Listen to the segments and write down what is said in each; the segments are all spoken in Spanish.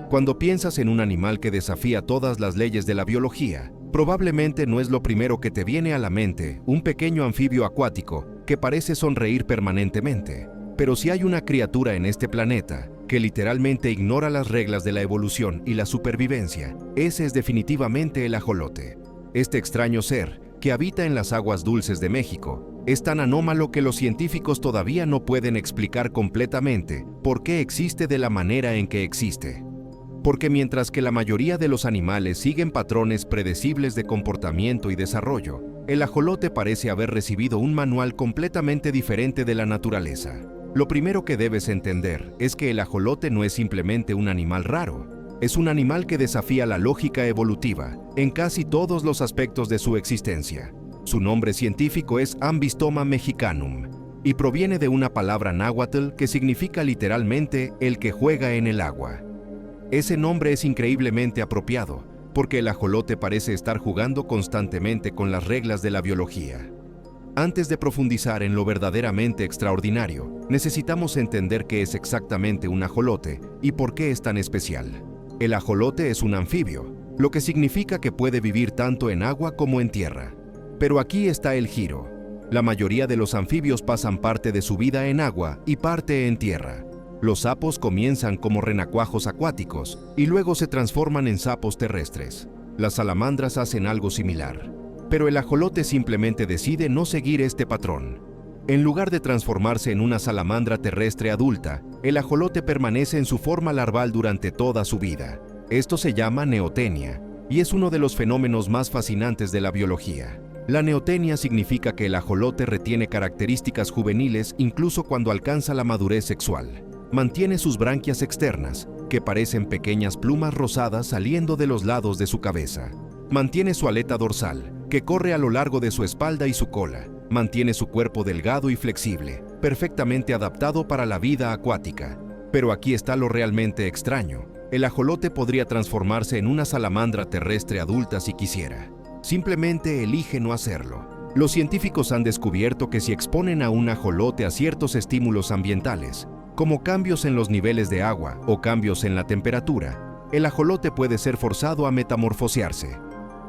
Cuando piensas en un animal que desafía todas las leyes de la biología, probablemente no es lo primero que te viene a la mente un pequeño anfibio acuático que parece sonreír permanentemente. Pero si hay una criatura en este planeta que literalmente ignora las reglas de la evolución y la supervivencia, ese es definitivamente el ajolote. Este extraño ser, que habita en las aguas dulces de México, es tan anómalo que los científicos todavía no pueden explicar completamente por qué existe de la manera en que existe. Porque mientras que la mayoría de los animales siguen patrones predecibles de comportamiento y desarrollo, el ajolote parece haber recibido un manual completamente diferente de la naturaleza. Lo primero que debes entender es que el ajolote no es simplemente un animal raro. Es un animal que desafía la lógica evolutiva en casi todos los aspectos de su existencia. Su nombre científico es Ambystoma mexicanum y proviene de una palabra náhuatl que significa literalmente el que juega en el agua. Ese nombre es increíblemente apropiado, porque el ajolote parece estar jugando constantemente con las reglas de la biología. Antes de profundizar en lo verdaderamente extraordinario, necesitamos entender qué es exactamente un ajolote y por qué es tan especial. El ajolote es un anfibio, lo que significa que puede vivir tanto en agua como en tierra. Pero aquí está el giro. La mayoría de los anfibios pasan parte de su vida en agua y parte en tierra. Los sapos comienzan como renacuajos acuáticos y luego se transforman en sapos terrestres. Las salamandras hacen algo similar. Pero el ajolote simplemente decide no seguir este patrón. En lugar de transformarse en una salamandra terrestre adulta, el ajolote permanece en su forma larval durante toda su vida. Esto se llama neotenia y es uno de los fenómenos más fascinantes de la biología. La neotenia significa que el ajolote retiene características juveniles incluso cuando alcanza la madurez sexual. Mantiene sus branquias externas, que parecen pequeñas plumas rosadas saliendo de los lados de su cabeza. Mantiene su aleta dorsal, que corre a lo largo de su espalda y su cola. Mantiene su cuerpo delgado y flexible, perfectamente adaptado para la vida acuática. Pero aquí está lo realmente extraño. El ajolote podría transformarse en una salamandra terrestre adulta si quisiera. Simplemente elige no hacerlo. Los científicos han descubierto que si exponen a un ajolote a ciertos estímulos ambientales, como cambios en los niveles de agua o cambios en la temperatura, el ajolote puede ser forzado a metamorfosearse.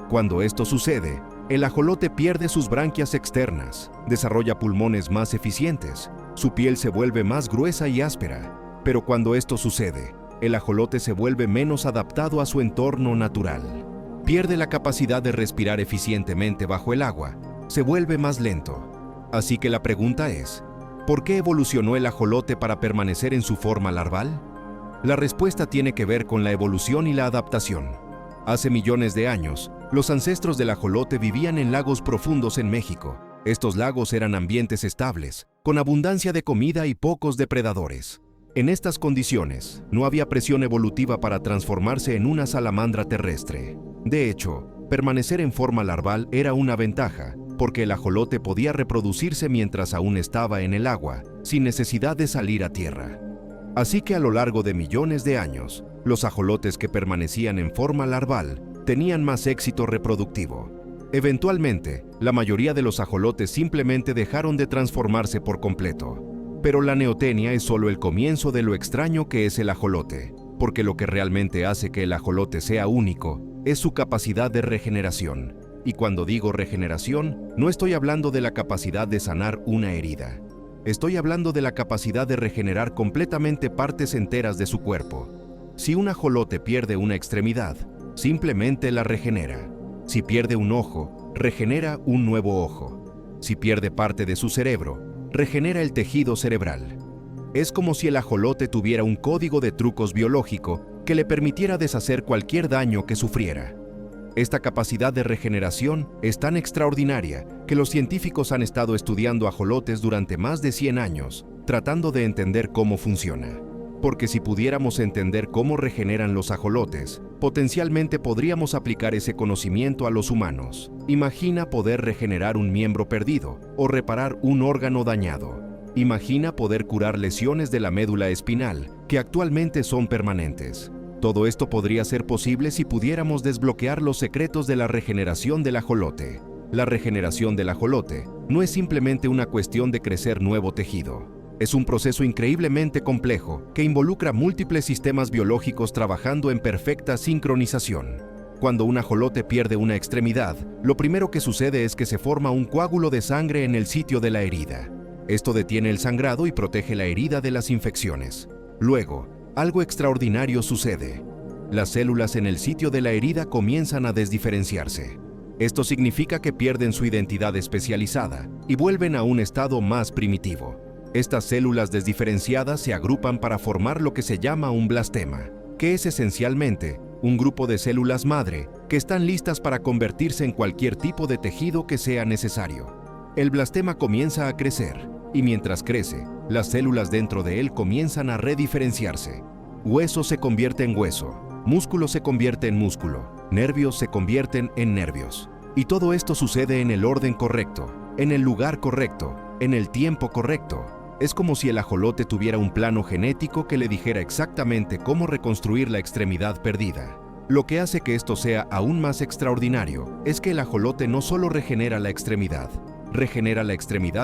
Cuando esto sucede, el ajolote pierde sus branquias externas, desarrolla pulmones más eficientes, su piel se vuelve más gruesa y áspera. Pero cuando esto sucede, el ajolote se vuelve menos adaptado a su entorno natural. Pierde la capacidad de respirar eficientemente bajo el agua, se vuelve más lento. Así que la pregunta es, ¿por qué evolucionó el ajolote para permanecer en su forma larval? La respuesta tiene que ver con la evolución y la adaptación. Hace millones de años, los ancestros del ajolote vivían en lagos profundos en México. Estos lagos eran ambientes estables, con abundancia de comida y pocos depredadores. En estas condiciones, no había presión evolutiva para transformarse en una salamandra terrestre. De hecho, permanecer en forma larval era una ventaja, porque el ajolote podía reproducirse mientras aún estaba en el agua, sin necesidad de salir a tierra. Así que a lo largo de millones de años, los ajolotes que permanecían en forma larval tenían más éxito reproductivo. Eventualmente, la mayoría de los ajolotes simplemente dejaron de transformarse por completo. Pero la neotenia es solo el comienzo de lo extraño que es el ajolote, porque lo que realmente hace que el ajolote sea único es su capacidad de regeneración. Y cuando digo regeneración, no estoy hablando de la capacidad de sanar una herida. Estoy hablando de la capacidad de regenerar completamente partes enteras de su cuerpo. Si un ajolote pierde una extremidad, simplemente la regenera. Si pierde un ojo, regenera un nuevo ojo. Si pierde parte de su cerebro, regenera el tejido cerebral. Es como si el ajolote tuviera un código de trucos biológico que le permitiera deshacer cualquier daño que sufriera. Esta capacidad de regeneración es tan extraordinaria que los científicos han estado estudiando ajolotes durante más de 100 años, tratando de entender cómo funciona. Porque si pudiéramos entender cómo regeneran los ajolotes, potencialmente podríamos aplicar ese conocimiento a los humanos. Imagina poder regenerar un miembro perdido o reparar un órgano dañado. Imagina poder curar lesiones de la médula espinal que actualmente son permanentes. Todo esto podría ser posible si pudiéramos desbloquear los secretos de la regeneración del ajolote. La regeneración del ajolote no es simplemente una cuestión de crecer nuevo tejido. Es un proceso increíblemente complejo que involucra múltiples sistemas biológicos trabajando en perfecta sincronización. Cuando un ajolote pierde una extremidad, lo primero que sucede es que se forma un coágulo de sangre en el sitio de la herida. Esto detiene el sangrado y protege la herida de las infecciones. Luego, algo extraordinario sucede. Las células en el sitio de la herida comienzan a desdiferenciarse. Esto significa que pierden su identidad especializada y vuelven a un estado más primitivo. Estas células desdiferenciadas se agrupan para formar lo que se llama un blastema, que es esencialmente un grupo de células madre que están listas para convertirse en cualquier tipo de tejido que sea necesario. El blastema comienza a crecer, y mientras crece, las células dentro de él comienzan a rediferenciarse. Hueso se convierte en hueso, músculo se convierte en músculo, nervios se convierten en nervios. Y todo esto sucede en el orden correcto, en el lugar correcto, en el tiempo correcto. Es como si el ajolote tuviera un plano genético que le dijera exactamente cómo reconstruir la extremidad perdida. Lo que hace que esto sea aún más extraordinario es que el ajolote no solo regenera la extremidad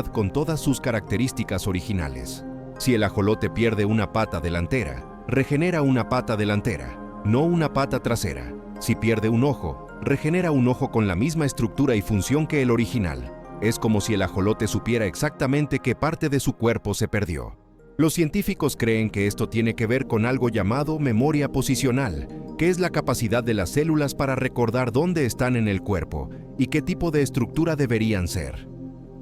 con todas sus características originales. Si el ajolote pierde una pata delantera, regenera una pata delantera, no una pata trasera. Si pierde un ojo, regenera un ojo con la misma estructura y función que el original. Es como si el ajolote supiera exactamente qué parte de su cuerpo se perdió. Los científicos creen que esto tiene que ver con algo llamado memoria posicional, que es la capacidad de las células para recordar dónde están en el cuerpo y qué tipo de estructura deberían ser.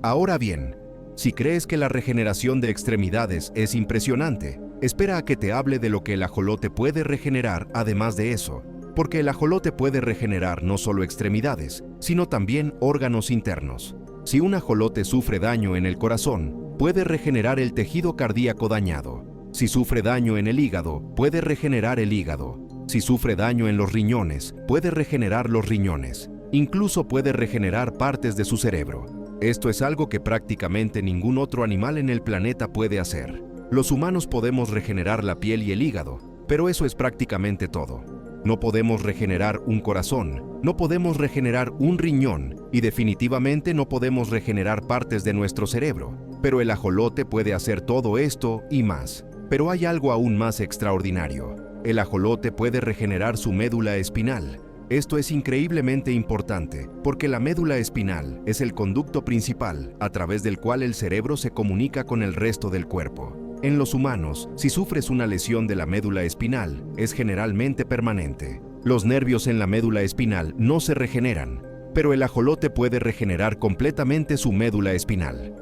Ahora bien, si crees que la regeneración de extremidades es impresionante, espera a que te hable de lo que el ajolote puede regenerar además de eso, porque el ajolote puede regenerar no solo extremidades, sino también órganos internos. Si un ajolote sufre daño en el corazón, puede regenerar el tejido cardíaco dañado. Si sufre daño en el hígado, puede regenerar el hígado. Si sufre daño en los riñones, puede regenerar los riñones. Incluso puede regenerar partes de su cerebro. Esto es algo que prácticamente ningún otro animal en el planeta puede hacer. Los humanos podemos regenerar la piel y el hígado, pero eso es prácticamente todo. No podemos regenerar un corazón, no podemos regenerar un riñón y definitivamente no podemos regenerar partes de nuestro cerebro. Pero el ajolote puede hacer todo esto y más. Pero hay algo aún más extraordinario. El ajolote puede regenerar su médula espinal. Esto es increíblemente importante porque la médula espinal es el conducto principal a través del cual el cerebro se comunica con el resto del cuerpo. En los humanos, si sufres una lesión de la médula espinal, es generalmente permanente. Los nervios en la médula espinal no se regeneran, pero el ajolote puede regenerar completamente su médula espinal.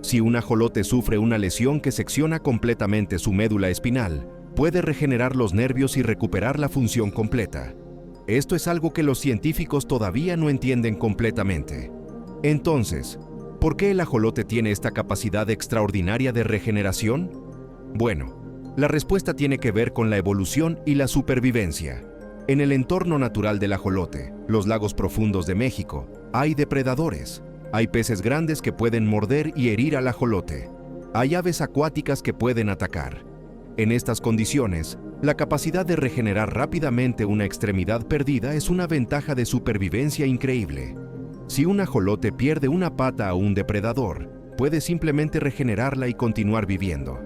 Si un ajolote sufre una lesión que secciona completamente su médula espinal, puede regenerar los nervios y recuperar la función completa. Esto es algo que los científicos todavía no entienden completamente. Entonces, ¿por qué el ajolote tiene esta capacidad extraordinaria de regeneración? Bueno, la respuesta tiene que ver con la evolución y la supervivencia. En el entorno natural del ajolote, los lagos profundos de México, hay depredadores. Hay peces grandes que pueden morder y herir al ajolote. Hay aves acuáticas que pueden atacar. En estas condiciones, la capacidad de regenerar rápidamente una extremidad perdida es una ventaja de supervivencia increíble. Si un ajolote pierde una pata a un depredador, puede simplemente regenerarla y continuar viviendo.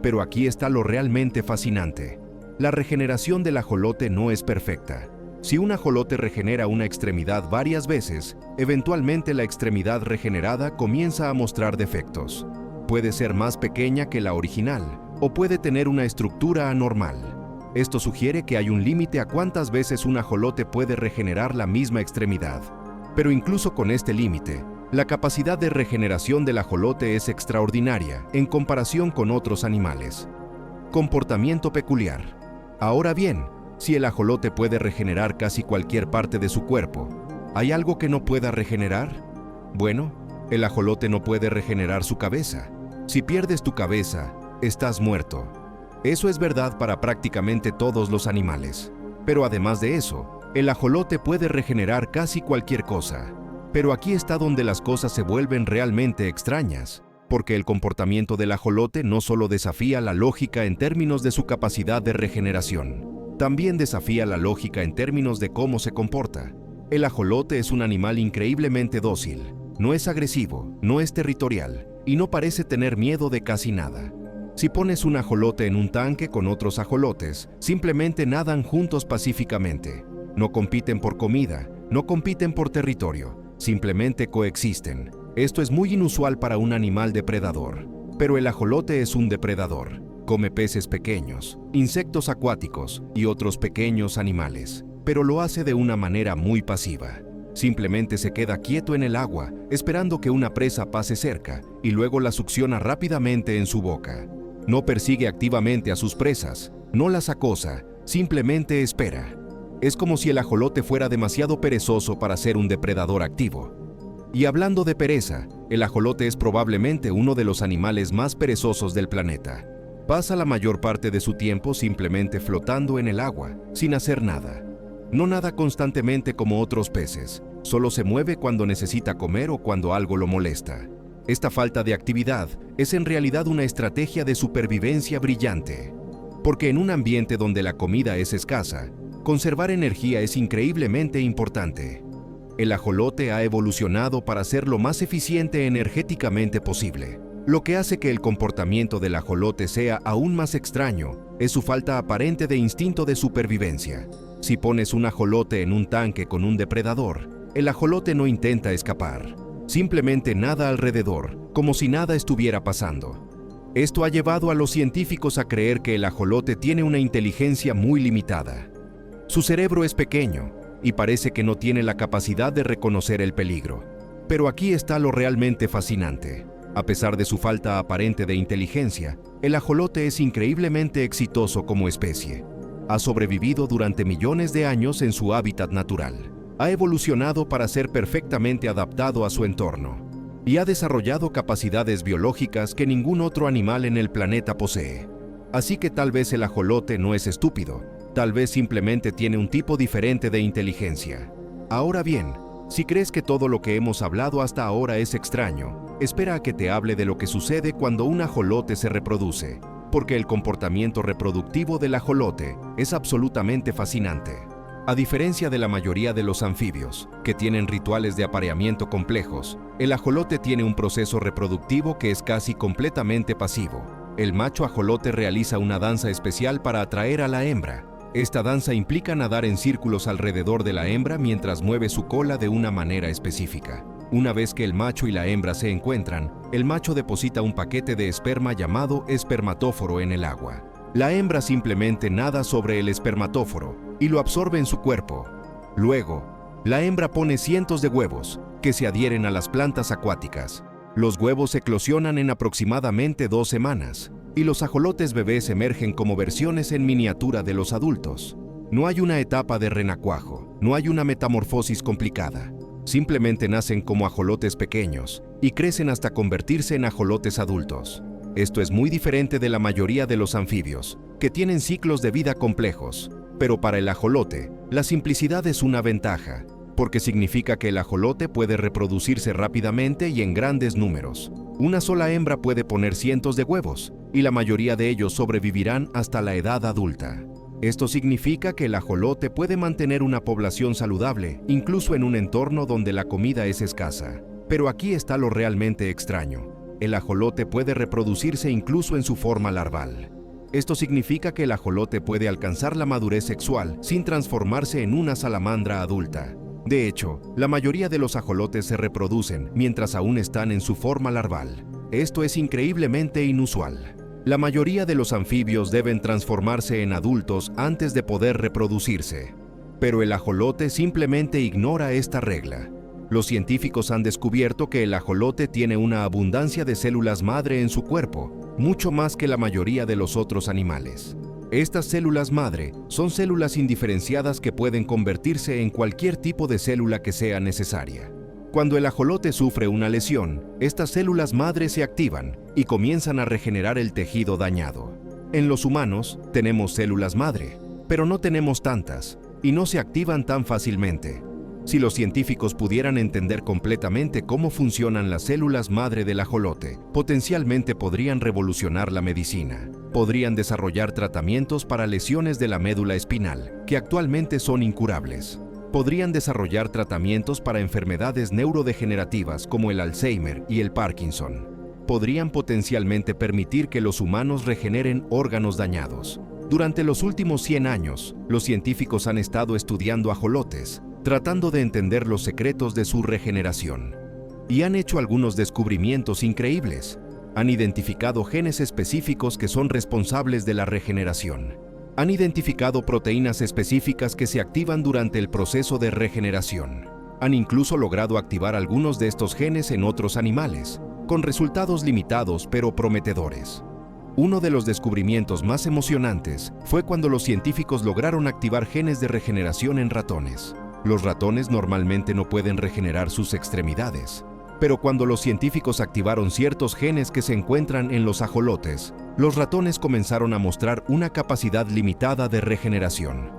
Pero aquí está lo realmente fascinante. La regeneración del ajolote no es perfecta. Si un ajolote regenera una extremidad varias veces, eventualmente la extremidad regenerada comienza a mostrar defectos. Puede ser más pequeña que la original, o puede tener una estructura anormal. Esto sugiere que hay un límite a cuántas veces un ajolote puede regenerar la misma extremidad. Pero incluso con este límite, la capacidad de regeneración del ajolote es extraordinaria en comparación con otros animales. Comportamiento peculiar. Ahora bien, si el ajolote puede regenerar casi cualquier parte de su cuerpo, ¿hay algo que no pueda regenerar? Bueno, el ajolote no puede regenerar su cabeza. Si pierdes tu cabeza, estás muerto. Eso es verdad para prácticamente todos los animales. Pero además de eso, el ajolote puede regenerar casi cualquier cosa. Pero aquí está donde las cosas se vuelven realmente extrañas, porque el comportamiento del ajolote no solo desafía la lógica en términos de su capacidad de regeneración, también desafía la lógica en términos de cómo se comporta. El ajolote es un animal increíblemente dócil, no es agresivo, no es territorial y no parece tener miedo de casi nada. Si pones un ajolote en un tanque con otros ajolotes, simplemente nadan juntos pacíficamente. No compiten por comida, no compiten por territorio, simplemente coexisten. Esto es muy inusual para un animal depredador. Pero el ajolote es un depredador. Come peces pequeños, insectos acuáticos y otros pequeños animales, pero lo hace de una manera muy pasiva. Simplemente se queda quieto en el agua, esperando que una presa pase cerca, y luego la succiona rápidamente en su boca. No persigue activamente a sus presas, no las acosa, simplemente espera. Es como si el ajolote fuera demasiado perezoso para ser un depredador activo. Y hablando de pereza, el ajolote es probablemente uno de los animales más perezosos del planeta. Pasa la mayor parte de su tiempo simplemente flotando en el agua, sin hacer nada. No nada constantemente como otros peces, solo se mueve cuando necesita comer o cuando algo lo molesta. Esta falta de actividad es en realidad una estrategia de supervivencia brillante. Porque en un ambiente donde la comida es escasa, conservar energía es increíblemente importante. El ajolote ha evolucionado para ser lo más eficiente energéticamente posible. Lo que hace que el comportamiento del ajolote sea aún más extraño es su falta aparente de instinto de supervivencia. Si pones un ajolote en un tanque con un depredador, el ajolote no intenta escapar. Simplemente nada alrededor, como si nada estuviera pasando. Esto ha llevado a los científicos a creer que el ajolote tiene una inteligencia muy limitada. Su cerebro es pequeño y parece que no tiene la capacidad de reconocer el peligro. Pero aquí está lo realmente fascinante. A pesar de su falta aparente de inteligencia, el ajolote es increíblemente exitoso como especie. Ha sobrevivido durante millones de años en su hábitat natural. Ha evolucionado para ser perfectamente adaptado a su entorno y ha desarrollado capacidades biológicas que ningún otro animal en el planeta posee. Así que tal vez el ajolote no es estúpido, tal vez simplemente tiene un tipo diferente de inteligencia. Ahora bien, si crees que todo lo que hemos hablado hasta ahora es extraño, espera a que te hable de lo que sucede cuando un ajolote se reproduce, porque el comportamiento reproductivo del ajolote es absolutamente fascinante. A diferencia de la mayoría de los anfibios, que tienen rituales de apareamiento complejos, el ajolote tiene un proceso reproductivo que es casi completamente pasivo. El macho ajolote realiza una danza especial para atraer a la hembra. Esta danza implica nadar en círculos alrededor de la hembra mientras mueve su cola de una manera específica. Una vez que el macho y la hembra se encuentran, el macho deposita un paquete de esperma llamado espermatóforo en el agua. La hembra simplemente nada sobre el espermatóforo y lo absorbe en su cuerpo. Luego, la hembra pone cientos de huevos que se adhieren a las plantas acuáticas. Los huevos eclosionan en aproximadamente 2 semanas y los ajolotes bebés emergen como versiones en miniatura de los adultos. No hay una etapa de renacuajo, no hay una metamorfosis complicada. Simplemente nacen como ajolotes pequeños y crecen hasta convertirse en ajolotes adultos. Esto es muy diferente de la mayoría de los anfibios, que tienen ciclos de vida complejos. Pero para el ajolote, la simplicidad es una ventaja, porque significa que el ajolote puede reproducirse rápidamente y en grandes números. Una sola hembra puede poner cientos de huevos, y la mayoría de ellos sobrevivirán hasta la edad adulta. Esto significa que el ajolote puede mantener una población saludable, incluso en un entorno donde la comida es escasa. Pero aquí está lo realmente extraño. El ajolote puede reproducirse incluso en su forma larval. Esto significa que el ajolote puede alcanzar la madurez sexual sin transformarse en una salamandra adulta. De hecho, la mayoría de los ajolotes se reproducen mientras aún están en su forma larval. Esto es increíblemente inusual. La mayoría de los anfibios deben transformarse en adultos antes de poder reproducirse. Pero el ajolote simplemente ignora esta regla. Los científicos han descubierto que el ajolote tiene una abundancia de células madre en su cuerpo, mucho más que la mayoría de los otros animales. Estas células madre son células indiferenciadas que pueden convertirse en cualquier tipo de célula que sea necesaria. Cuando el ajolote sufre una lesión, estas células madre se activan y comienzan a regenerar el tejido dañado. En los humanos tenemos células madre, pero no tenemos tantas y no se activan tan fácilmente. Si los científicos pudieran entender completamente cómo funcionan las células madre del ajolote, potencialmente podrían revolucionar la medicina. Podrían desarrollar tratamientos para lesiones de la médula espinal, que actualmente son incurables. Podrían desarrollar tratamientos para enfermedades neurodegenerativas como el Alzheimer y el Parkinson. podrían potencialmente permitir que los humanos regeneren órganos dañados. Durante los últimos 100 años, los científicos han estado estudiando ajolotes, tratando de entender los secretos de su regeneración. Y han hecho algunos descubrimientos increíbles. Han identificado genes específicos que son responsables de la regeneración. Han identificado proteínas específicas que se activan durante el proceso de regeneración. Han incluso logrado activar algunos de estos genes en otros animales, con resultados limitados pero prometedores. Uno de los descubrimientos más emocionantes fue cuando los científicos lograron activar genes de regeneración en ratones. Los ratones normalmente no pueden regenerar sus extremidades, pero cuando los científicos activaron ciertos genes que se encuentran en los ajolotes, los ratones comenzaron a mostrar una capacidad limitada de regeneración.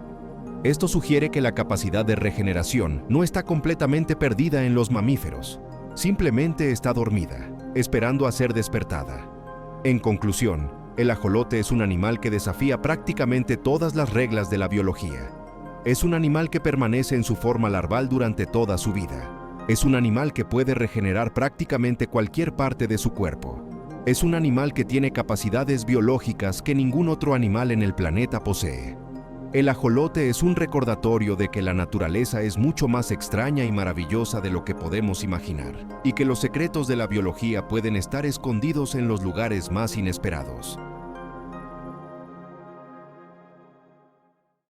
Esto sugiere que la capacidad de regeneración no está completamente perdida en los mamíferos, simplemente está dormida, esperando a ser despertada. En conclusión, el ajolote es un animal que desafía prácticamente todas las reglas de la biología. Es un animal que permanece en su forma larval durante toda su vida. Es un animal que puede regenerar prácticamente cualquier parte de su cuerpo. Es un animal que tiene capacidades biológicas que ningún otro animal en el planeta posee. El ajolote es un recordatorio de que la naturaleza es mucho más extraña y maravillosa de lo que podemos imaginar, y que los secretos de la biología pueden estar escondidos en los lugares más inesperados.